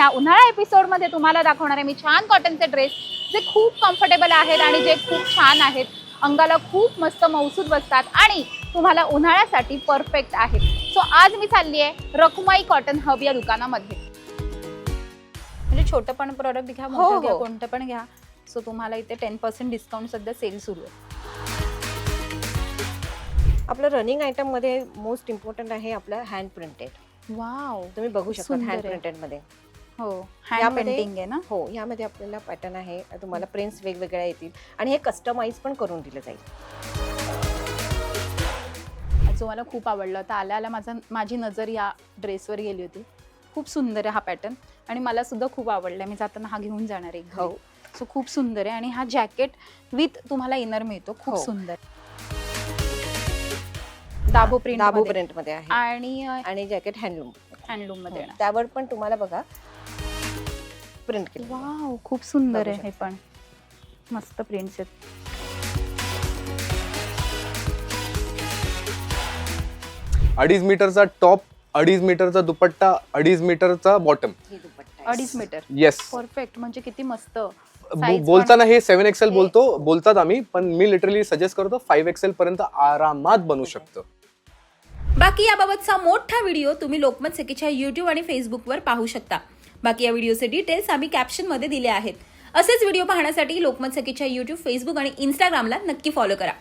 ह्या उन्हाळा एपिसोडमध्ये तुम्हाला दाखवणार आहे मी छान कॉटनचे ड्रेस जे खूप कम्फर्टेबल आहेत आणि जे खूप छान आहेत, अंगाला खूप मस्त मौसूद बसतात आणि तुम्हाला उन्हाळ्यासाठी परफेक्ट आहेत. सो आज मी चालली आहे रखुमाई कॉटन हब या दुकानामध्ये. म्हणजे छोटं पण प्रोडक्ट घ्या, मोठं घ्या, कोणतं पण घ्या. सो तुम्हाला इथे 10% डिस्काउंट सध्या सेल सुरू आहे. आपलं रनिंग आयटम मध्ये मोस्ट इम्पॉर्टंट आहे आपलं हँड प्रिंटेड. वाव, तुम्ही बघू शकता हँड प्रिंटेड मध्ये. हो, हँड पेंटिंग आहे ना. हो, यामध्ये आपल्याला पॅटर्न आहे, तुम्हाला प्रिंट्स वेगवेगळ्या येतील आणि हे कस्टमाइज पण करून दिलं जाईल. जो मला खूप आवडला होता. आल्या माझी नजर या ड्रेसवर गेली होती. खूप सुंदर आहे हा पॅटर्न आणि मला सुद्धा खूप आवडला. मी जाताना हा घेऊन जाणार आहे. हो, सो खूप सुंदर आहे आणि हा जॅकेट विथ तुम्हाला इनर मिळतो. खूप सुंदर. दाबो प्रिंट मध्ये आहे आणि जॅकेट हँडलूम मध्ये. त्यावर पण तुम्हाला बघा प्रिंट केलं. वाव, खूप सुंदर आहे. हे पण मस्त प्रिंट्स आहेत. 2.5 मीटरचा टॉप, 2.5 मीटरचा दुपट्टा, 2.5 मीटरचा बॉटम. 2.5 मीटर. Yes, perfect. म्हणजे किती मस्त. बोलताना हे 7XL बोलतात आम्ही, पण मी लिटरली सजेस्ट करतो 5XL पर्यंत आरामात बनू शकतं. बाकी याबाबतचा मोठा व्हिडिओ तुम्ही लोकमत सखीच्या YouTube आणि फेसबुकवर पाहू शकता. बाकी या व्हिडिओचे डिटेल्स आम्ही कॅप्शनमध्ये दिले आहेत. असेच व्हिडिओ पाहण्यासाठी लोकमत सखीच्या YouTube, फेसबुक आणि Instagramला नक्की फॉलो करा.